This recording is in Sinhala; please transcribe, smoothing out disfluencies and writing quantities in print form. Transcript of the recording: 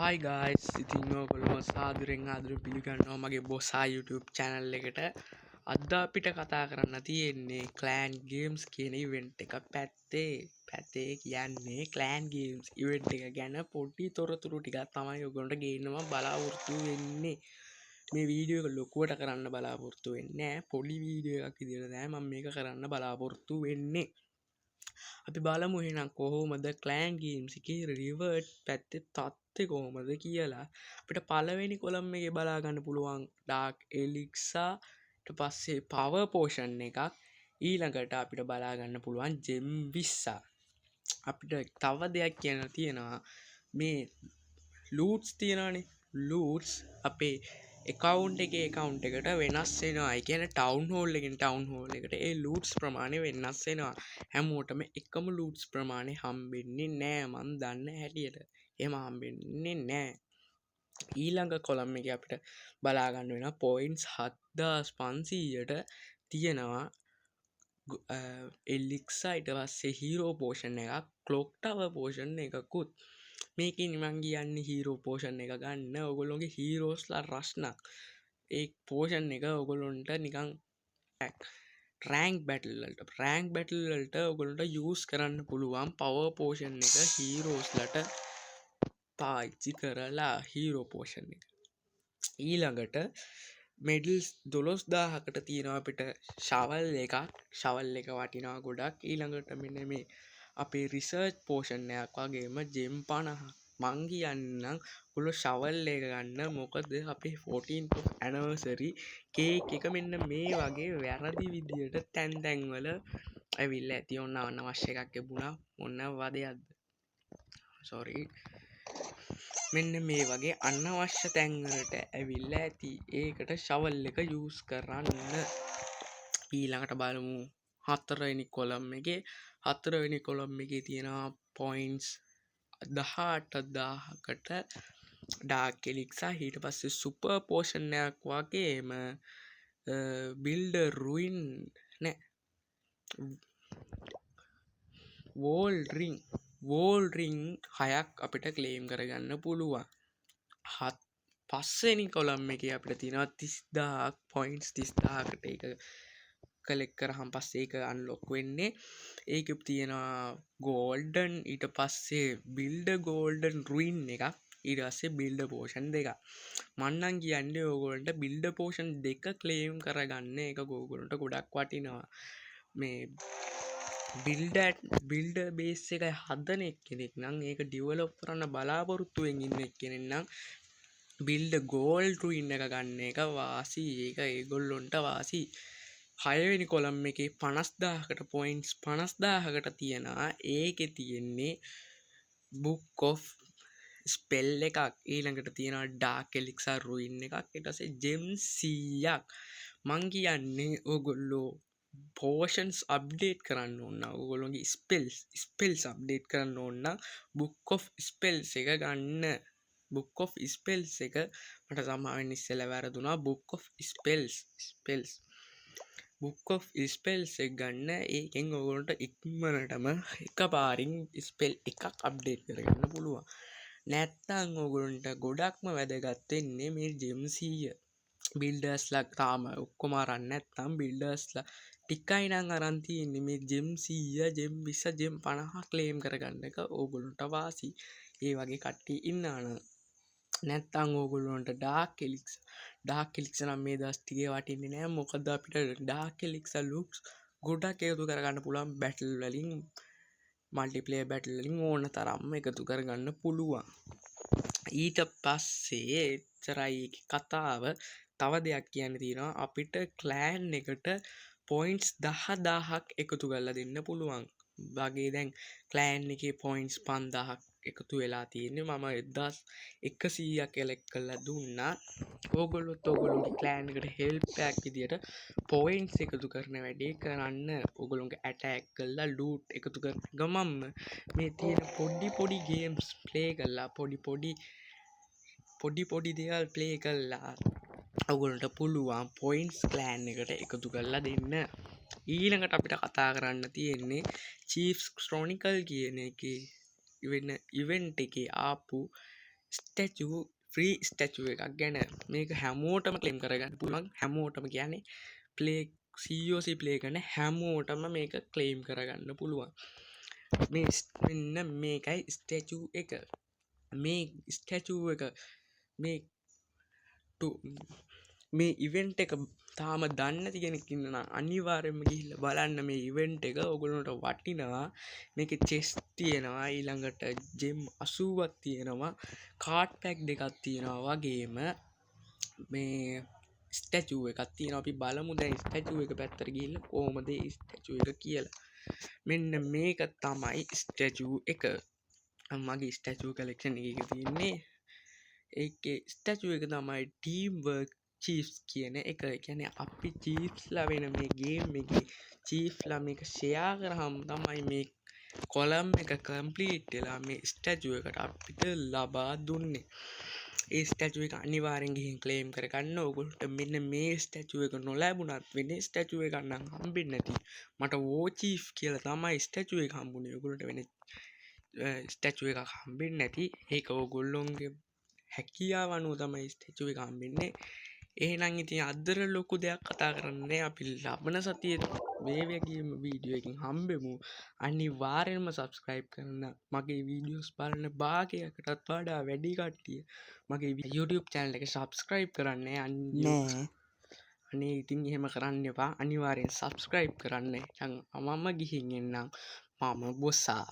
Hi guys, ඉතින් ඔයගොල්ලෝ සාදරයෙන් ආදරෙන් පිළිගන්නවා මගේ බොසා YouTube channel එකට. අද අපිට කතා කරන්න තියෙන්නේ Clan Games කියන event එක. පැත්තේ කියන්නේ Clan Games event එක ගැන පොඩි තොරතුරු ටිකක් තමයි ඔයගොල්ලන්ට ගේන්නවා බලාපොරොත්තු වෙන්නේ. මේ වීඩියෝ එක ලොකුවට කරන්න බලාපොරොත්තු වෙන්නේ නැහැ. පොඩි වීඩියෝ එකක් විදිහට තමයි මම මේක කරන්න බලාපොරොත්තු වෙන්නේ. අපි බලමු එහෙනම් කොහොමද Clan Games එකේ රිවර්ඩ් පැත්තේ තත්ත්වය කොහොමද කියලා. අපිට පළවෙනි කොලම් එකේ බලා ගන්න පුළුවන් Dark Elixir, ඊට පස්සේ Power Potion එකක්, ඊළඟට අපිට බලා ගන්න පුළුවන් Gem 20. අපිට තව දෙයක් කියන්න තියෙනවා මේ ලූට්ස් තියෙනවානේ. ලූට්ස් අපේ එකවුන්ට් එකේ එකවුන්ට් එකට වෙනස් වෙනවා. ඒ කියන්නේ ටවුන් හෝල් එකෙන් ටවුන් හෝල් එකට ඒ ලූට්ස් ප්‍රමාණය වෙනස් වෙනවා. හැමෝටම එකම ලූට්ස් ප්‍රමාණය හම්බෙන්නේ නෑ මන් දන්න හැටියට. එහෙම හම්බෙන්නේ නෑ. ඊළඟ කොලම් එකේ අපිට බලා ගන්න වෙනවා පොයින්ට්ස් 7500ට තියෙනවා එලික්සා, ඊට පස්සේ හීරෝ පෝෂන් එකක්, ක්ලොක් ටවර් පෝෂන් එකකුත්. මේකෙන් මං කියන්නේ හීරෝ පෝෂන් එක ගන්න ඔයගොල්ලෝගේ හීරෝස්ලා රස්නක්. ඒ පෝෂන් එක ඔයගොල්ලොන්ට නිකන් රෑන්ක් බැටල් වලට ඔයගොල්ලන්ට යූස් කරන්න පුළුවන් පවර් පෝෂන් එක හීරෝස්ලට පාවිච්චි කරලා හීරෝ පෝෂන් එක. ඊළඟට මෙඩල්ස් 12000කට තියෙනවා අපිට ශවල් එක වටිනවා ගොඩක්. ඊළඟට මෙන්න මේ අපේ රිසර්ච් පෝෂන් එකක් වගේම ජෙම් 50. මං කියන්නම් ඔයගොල්ලෝ ශවල් එක ගන්න. මොකද අපේ 14th of anniversary කේක් එක මෙන්න මේ වගේ වැරදි විදියට තැන් වල ඇවිල්ලා ඇති. ඔන්න අනවශ්‍ය එකක් ලැබුණා. මොන වදයක්ද? sorry. මෙන්න මේ වගේ අනවශ්‍ය තැන්වලට ඇවිල්ලා ඇති. ඒකට ශවල් එක යූස් කරන්න. ඊළඟට බලමු හතරවෙනි කොලම් එකේ තියෙනවා පොයින්ට්ස් 18000කට ඩාර්ක් එලික්සා, ඊට පස්සේ සුපර් පෝෂන් එකක් වගේම බිල්ඩර් රුයින් නෑ වෝල් රිං 6ක් අපිට ක්ලේම් කරගන්න පුළුවන්. පස්වෙනි කොලම් එකේ අපිට තියෙනවා 30000ක් පොයින්ට්ස් 30000කට ඒක කලෙක්ට් කරාම පස්සේ ඒක අන්ලොක් වෙන්නේ. ඒකෙත් තියෙනවා ගෝල්ඩන්, ඊට පස්සේ බිල්ඩර් ගෝල්ඩන් රුයින් එකක්, ඊට පස්සේ බිල්ඩර් පෝෂන් දෙකක්. මං නම් කියන්නේ ඕගොල්ලන්ට බිල්ඩර් පෝෂන් දෙක ක්ලේම් කරගන්න එක ඕගොල්ලන්ට ගොඩක් වටිනවා. මේ බිල්ඩර් බේස් එක හදන එක්කෙනෙක් නම් ඒක ඩිවලොප් කරන්න බලාපොරොත්තුවෙන් ඉන්න එක්කෙනෙක් නම් බිල්ඩර් ගෝල්ඩ් රුයින් එක ගන්න එක වාසි. ඒක ඒගොල්ලොන්ට වාසි. 6 වෙනි කොලම් එකේ 50000කට පොයින්ට්ස් 50000කට තියෙනවා. ඒකේ තියෙන්නේ බුක් ඔෆ් ස්පෙල් එකක්, ඊළඟට තියෙනවා ඩාර්ක් එලික්සර් රුයින් එකක්, ඊට පස්සේ ජෙම් 100ක්. මං කියන්නේ ඕගොල්ලෝ පෝෂන්ස් අප්ඩේට් කරන්න ඕන. ඔයගොල්ලෝගේ ස්පෙල්ස් අප්ඩේට් කරන්න ඕන. බුක් ඔෆ් ස්පෙල්ස් එක ගන්න. බුක් ඔෆ් ස්පෙල්ස් එක මට සමාවෙන් ඉස්සෙල්ලා වැරදුනා. බුක් ඔෆ් ස්පෙල්ස් බුක් ඔෆ් ස්පෙල්ස් එක ගන්න. ඒකෙන් ඔයගොල්ලන්ට ඉක්මනටම එකපාරින් ස්පෙල් එකක් අප්ඩේට් කරගන්න පුළුවන්. නැත්තම් ඔයගොල්ලන්ට ගොඩක්ම වැදගත් වෙන්නේ මේ ජෙම් 100. බිල්ඩර්ස්ලා තාම ඔක්කොම අරන් නැත්තම් බිල්ඩර්ස්ලා ටිකයි නම් අරන් තියෙන්නේ. මේ ජෙම් 100, ජෙම් 20, ජෙම් 50 ක්ලේම් කරගන්න එක ඕගොල්ලන්ට වාසි. ඒ වගේ කට්ටිය ඉන්නවා නම්. නැත්තම් ඕගොල්ලන්ට ඩාර්ක් එලික්සර් නම් මේ දවස් ටිකේ වටින්නේ නැහැ. මොකද අපිට ඩාර්ක් එලික්සර් ලුක්ස් ගොඩක් එකතු කරගන්න පුළුවන් බැටල් වලින්, මල්ටිප්ලේයර් බැටල් වලින් ඕන තරම් එකතු කරගන්න පුළුවන්. ඊට පස්සේ එච්චරයි කතාව. තව දෙයක් කියන්න තියෙනවා. අපිට ක්ලෑන් එකට පොයින්ට්ස් 10000ක් එකතු කරලා දෙන්න පුළුවන්. වගේ දැන් ක්ලෑන් එකේ පොයින්ට්ස් 5000ක් එකතු වෙලා තියෙන්නේ. මම 1100ක් කලෙක්ට් කරලා දුන්නා. ඕගොල්ලොත් ඕගොල්ලෝගේ ක්ලෑන් එකට හෙල්ප් එකක් විදියට පොයින්ට්ස් එකතු කරන වැඩේ කරන්න. ඕගොල්ලෝගේ ඇටැක් කරලා ලූට් එකතු කරන ගමන්ම මේ තියෙන පොඩි ගේම්ස් ප්ලේ කරලා පොඩි දේවල් ප්ලේ කරලා ඔයගොල්ලන්ට පුළුවන් පොයින්ට්ස් ක්ලෑන් එකට එකතු කරලා දෙන්න. ඊළඟට අපිට කතා කරන්න තියෙන්නේ චීෆ්ස් ක්‍රොනිකල් කියන එකේ වෙන ඉවෙන්ට් එකේ ආපු ස්ටැචූ ෆ්‍රී ස්ටැචුව එකක් ගැන මේක හැමෝටම ක්ලේම් කරගන්න පුළුවන් හැමෝටම කියන්නේ ප්ලේ COC ප්ලේ කරන හැමෝටම මේක ක්ලේම් කරගන්න පුළුවන් මේ මෙන්න මේකයි ස්ටැචූ එක මේ ස්ටැචූ එක මේ මේ ඉවෙන්ට් එක තාම දන්න තිගෙනෙකින්න අනිවාර්යම ගිහිල්ල බලන්න මේ ඉවෙන්ට් එක ඔගොලොට වටිනවා මේක චෙස් තියෙනවා ඊළඟට ජෙම් 80ක් තියෙනවා කාඩ් පැක් දෙකක් තියෙනවා වගේම මේ ස්ටැචුව එකක් තියෙනවා අපි බලමු දැන් ස්ටැචුව එක පැත්තට ගිහිල්ලා කොහොමද ස්ටැචුව එක කියලා මෙන්න මේක තමයි ස්ටැචුව එක මගේ ස්ටැචුව කලෙක්ෂන් එක තියෙන්නේ ඒකේ ස්ටැචුව එක තමයි ටීම් වර්ක් චීෆ්ස් කියන එක කියන්නේ අපි චීෆ්ස්ලා වෙන මේ ගේම් එකේ චීෆ්ලා මේක ෂෙයා කරාම තමයි මේ කොලම් එක කම්ප්ලීට් වෙලා මේ ස්ටැචුව එකට අපිට ලබා දුන්නේ ඒ ස්ටැචුව එක අනිවාර්යෙන් ගිහින් ක්ලේම් කරගන්න ඕගොල්ලන්ට මෙන්න මේ ස්ටැචුව එක නොලැබුණත් වෙන ස්ටැචුව එකක් නම් හම්බෙන්නේ නැති මට වෝ චීෆ් කියලා තමයි ස්ටැචුව එක හම්බුනේ ඕගොල්ලන්ට වෙන ස්ටැචුව එකක් හම්බෙන්නේ නැති ඒක ඕගොල්ලොන්ගේ හැකියාව අනුව තමයි ස්ටැචුව එක හම්බෙන්නේ එහෙනම් ඉතින් අදර ලොකු දෙයක් කතා කරන්නේ අපි ලබන සතියේ වේවැගේම වීඩියෝ එකකින් හම්බෙමු අනිවාර්යෙන්ම සබ්ස්ක්‍රයිබ් කරන්න මගේ වීඩියෝස් බලන භාගයකටත් වඩා වැඩි කට්ටිය මගේ YouTube channel එක සබ්ස්ක්‍රයිබ් කරන්න නෑ අනේ ඉතින් එහෙම කරන්න එපා අනිවාර්යෙන් සබ්ස්ක්‍රයිබ් කරන්න මම ගිහින් එන්නම් මම බොස්සා